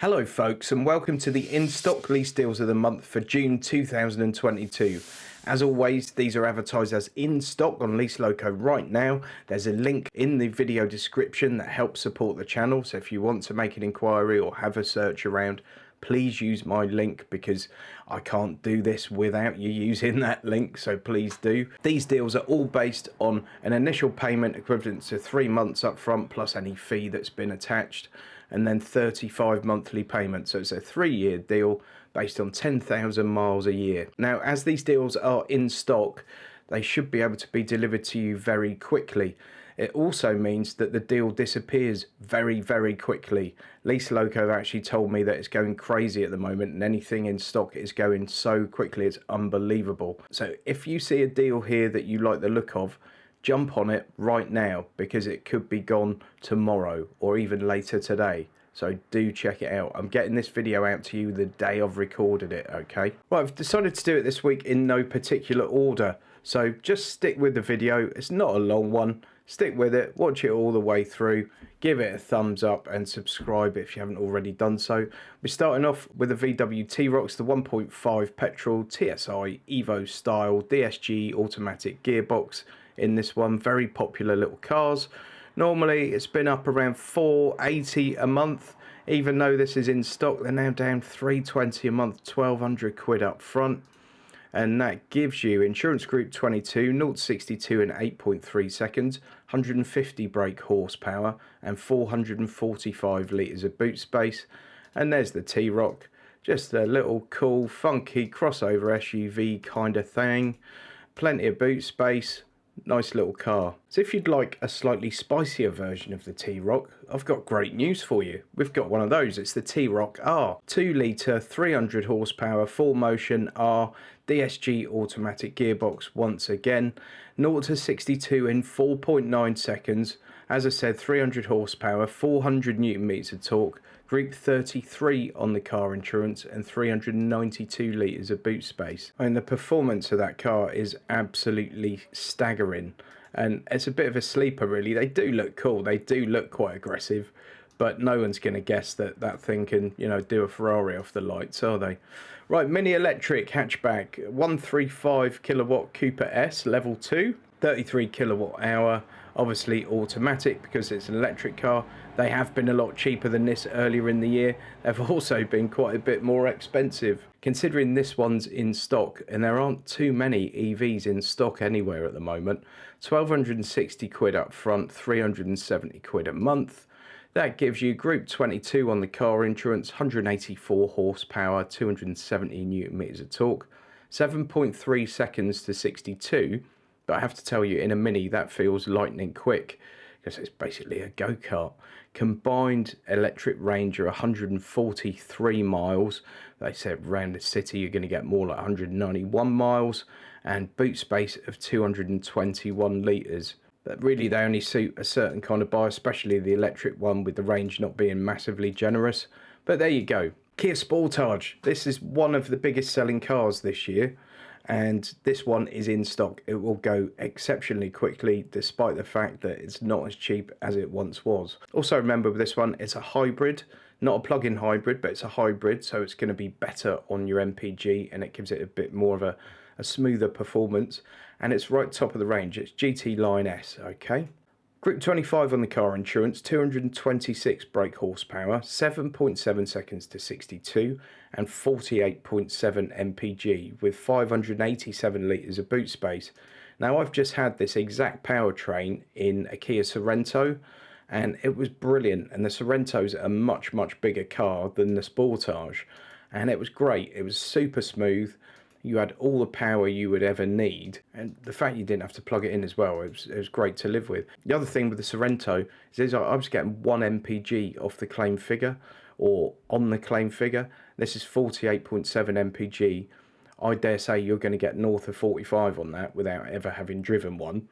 Hello folks, and welcome to the in-stock lease deals of the month for June 2022. As always, these are advertised as in stock on Lease Loco right now. There's a link in the video description that helps support the channel, so if you want to make an inquiry or have a search around, please use my link because I can't do this without you using that link, so please do. These deals are all based on an initial payment equivalent to 3 months up front plus any fee that's been attached, and then 35 monthly payments. So it's a 3-year deal based on 10,000 miles a year. Now, as these deals are in stock, they should be able to be delivered to you very quickly. It also means that the deal disappears very, very quickly. Lease Loco actually told me that it's going crazy at the moment and anything in stock is going so quickly, it's unbelievable. So if you see a deal here that you like the look of, jump on it right now because it could be gone tomorrow or even later today. So do check it out. I'm getting this video out to you the day I've recorded it, okay? Right, I've decided to do it this week in no particular order. So just stick with the video. It's not a long one. Stick with it, watch it all the way through, give it a thumbs up and subscribe if you haven't already done so. We're starting off with the VW TRocs, the 1.5 petrol TSI Evo style DSG automatic gearbox in this one. Very popular little cars. Normally it's been up around £480 a month. Even though this is in stock, they're now down £320 a month, 1,200 quid up front. And that gives you insurance group 22, 0 to 62 in 8.3 seconds, 150 brake horsepower and 445 litres of boot space. And there's the TRoc, just a little cool, funky crossover SUV kind of thing. Plenty of boot space, nice little car. So if you'd like a slightly spicier version of the TRoc, I've got great news for you. We've got one of those. It's the TRoc R. 2 litre, 300 horsepower, full motion R, DSG automatic gearbox once again. 0 to 62 in 4.9 seconds. As I said, 300 horsepower, 400 newton meters of torque, group 33 on the car insurance and 392 litres of boot space. And the performance of that car is absolutely staggering. And it's a bit of a sleeper really. They do look cool, they do look quite aggressive, but no one's going to guess that that thing can, you know, do a Ferrari off the lights, are they? Right, mini electric hatchback, 135 kilowatt Cooper S level 2, 33 kilowatt hour, obviously automatic because it's an electric car. They have been a lot cheaper than this earlier in the year. They've also been quite a bit more expensive. Considering this one's in stock, and there aren't too many EVs in stock anywhere at the moment, 1,260 quid up front, 370 quid a month. That gives you group 22 on the car insurance, 184 horsepower, 270 newton meters of torque, 7.3 seconds to 62. But I have to tell you, in a Mini, that feels lightning quick because it's basically a go-kart. Combined electric range are 143 miles. They said around the city you're going to get more like 191 miles and boot space of 221 litres. But really they only suit a certain kind of buyer, especially the electric one with the range not being massively generous. But there you go. Kia Sportage. This is one of the biggest selling cars this year. And this one is in stock. It will go exceptionally quickly despite the fact that it's not as cheap as it once was. Also remember with this one, it's a hybrid, not a plug-in hybrid, but it's a hybrid, so it's going to be better on your MPG and it gives it a bit more of a smoother performance. And it's right top of the range. It's GT Line S, okay? Group 25 on the car insurance, 226 brake horsepower, 7.7 seconds to 62 and 48.7 mpg with 587 litres of boot space. Now I've just had this exact powertrain in a Kia Sorento and it was brilliant, and the Sorrento's a much bigger car than the Sportage and it was great. It was super smooth. You had all the power you would ever need, and the fact you didn't have to plug it in as well, it was great to live with. The other thing with the Sorento is I was getting 1 mpg off the claim figure, or on the claim figure. This is 48.7 mpg. I dare say you're going to get north of 45 on that without ever having driven one.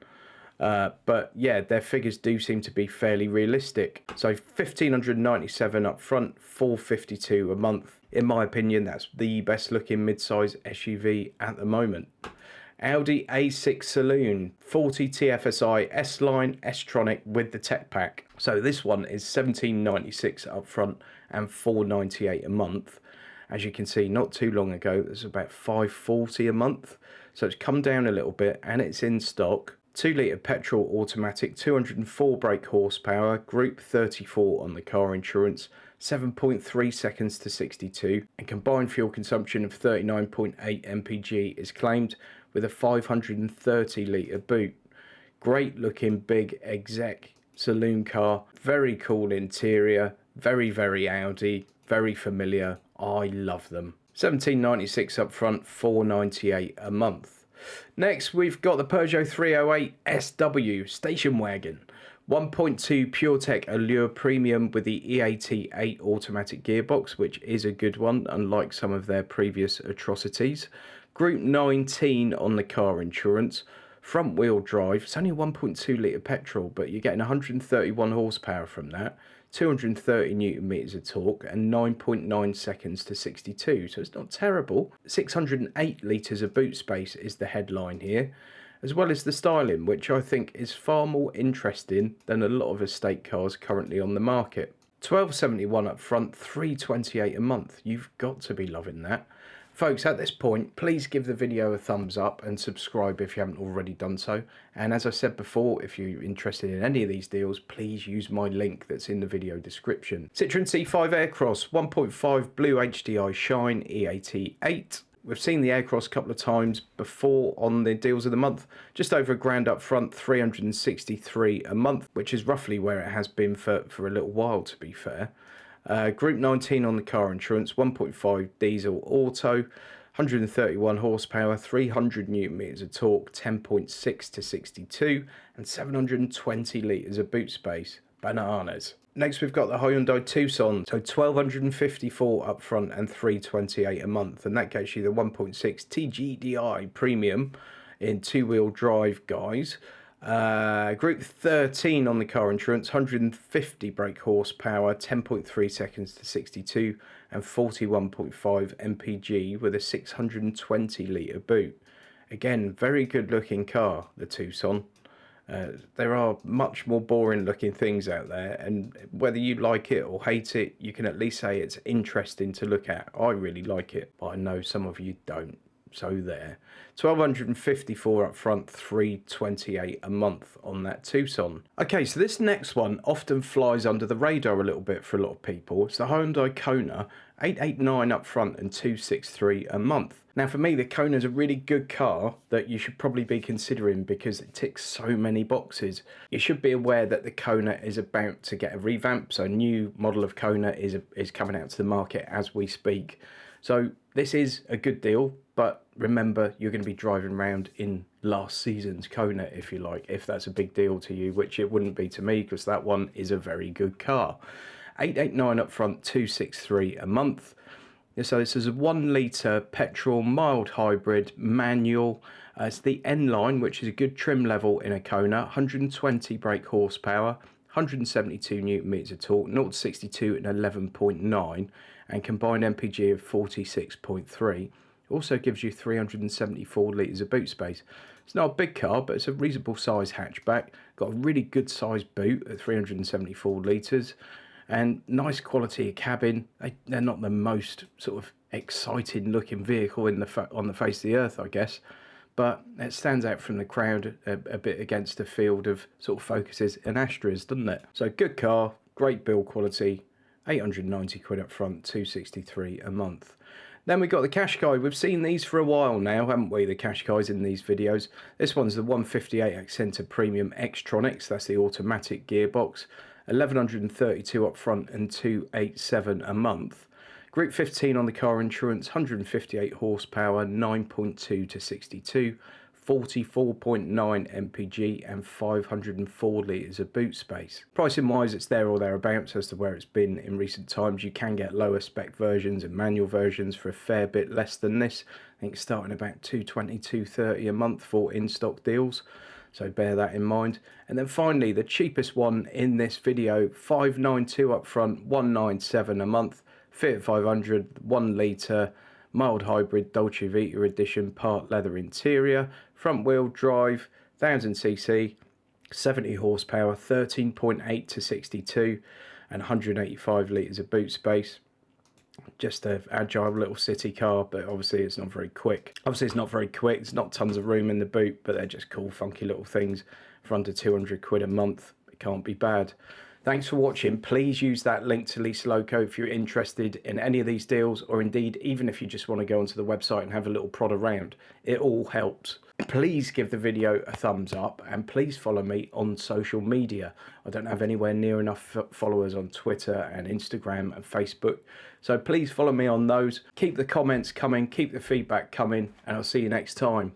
But yeah, their figures do seem to be fairly realistic. So 1,597 up front, 452 a month. In my opinion, that's the best looking mid-size SUV at the moment. Audi A6 Saloon, 40 TFSI S-Line S-Tronic with the tech pack. So this one is 1,796 up front and £498 a month. As you can see, not too long ago, it was about £540 a month. So it's come down a little bit, and it's in stock. 2 litre petrol automatic, 204 brake horsepower, Group 34 on the car insurance, 7.3 seconds to 62, and combined fuel consumption of 39.8 mpg is claimed, with a 530 litre boot. Great looking big exec saloon car, very cool interior, very Audi, very familiar. I love them. £17.96 up front, £498 a month. Next, we've got the Peugeot 308 SW station wagon. 1.2 PureTech Allure Premium with the E88 automatic gearbox, which is a good one, unlike some of their previous atrocities. Group 19 on the car insurance. Front wheel drive. It's only 1.2 litre petrol, but you're getting 131 horsepower from that. 230 newton meters of torque and 9.9 seconds to 62, so it's not terrible. 608 litres of boot space is the headline here, as well as the styling, which I think is far more interesting than a lot of estate cars currently on the market. £12.71 up front, £3.28 a month. You've got to be loving that. Folks, at this point, please give the video a thumbs up and subscribe if you haven't already done so. And as I said before, if you're interested in any of these deals, please use my link that's in the video description. Citroen C5 Aircross, 1.5 Blue HDI Shine E88. We've seen the Aircross a couple of times before on the deals of the month. Just over £1,000 up front, £363 a month, which is roughly where it has been for a little while, to be fair. Group 19 on the car insurance, 1.5 diesel auto, 131 horsepower, 300 newton meters of torque, 10.6 to 62, and 720 litres of boot space. Bananas. Next, we've got the Hyundai Tucson, so £1,254 up front and £328 a month, and that gets you the 1.6 TGDI Premium in two-wheel drive, guys. Group 13 on the car insurance, 150 brake horsepower, 10.3 seconds to 62, and 41.5 mpg with a 620 litre boot. Again, very good looking car, the Tucson. There are much more boring looking things out there, and whether you like it or hate it, you can at least say it's interesting to look at. I really like it, but I know some of you don't. So there, £1,254 up front, £328 a month on that Tucson. Okay, so this next one often flies under the radar a little bit for a lot of people. It's the Hyundai Kona, £889 up front and £263 a month. Now for me, the Kona is a really good car that you should probably be considering because it ticks so many boxes. You should be aware that the Kona is about to get a revamp, so a new model of Kona is coming out to the market as we speak. So this is a good deal, but remember, you're going to be driving around in last season's Kona, if you like, if that's a big deal to you, which it wouldn't be to me because that one is a very good car. £889 up front, £263 a month. So this is a 1 litre petrol mild hybrid manual. It's the N line, which is a good trim level in a Kona, 120 brake horsepower, 172 newton meters of torque, 0 to 62 at 11.9, and combined MPG of 46.3. Also gives you 374 litres of boot space. It's not a big car, but it's a reasonable size hatchback. Got a really good sized boot at 374 litres, and nice quality of cabin. They're not the most sort of exciting looking vehicle on the face of the earth, I guess, but it stands out from the crowd a bit against a field of sort of Focuses and Astras, doesn't it? So good car, great build quality, £890 up front, £263 a month. Then we've got the Qashqai. We've seen these for a while now, haven't we, the Qashqais in these videos. This one's the 158 Accenta Premium Xtronics, that's the automatic gearbox, £1,132 up front and £287 a month. Group 15 on the car insurance, 158 horsepower, 9.2 to 62, 44.9 mpg and 504 litres of boot space. Pricing wise, it's there or thereabouts as to where it's been in recent times. You can get lower spec versions and manual versions for a fair bit less than this. I think starting about £220, £230 a month for in-stock deals. So bear that in mind. And then finally, the cheapest one in this video, £592 up front, £197 a month, Fiat 500, 1 litre, mild hybrid Dolce Vita edition, part leather interior, front wheel drive, 1000cc, 70 horsepower, 13.8 to 62, and 185 litres of boot space. Just an agile little city car, but obviously it's not very quick. It's not tons of room in the boot, but they're just cool, funky little things for under 200 quid a month. It can't be bad. Thanks for watching. Please use that link to Lease Loco if you're interested in any of these deals, or indeed even if you just want to go onto the website and have a little prod around. It all helps. Please give the video a thumbs up, and please follow me on social media. I don't have anywhere near enough followers on Twitter and Instagram and Facebook, so please follow me on those. Keep the comments coming, keep the feedback coming, and I'll see you next time.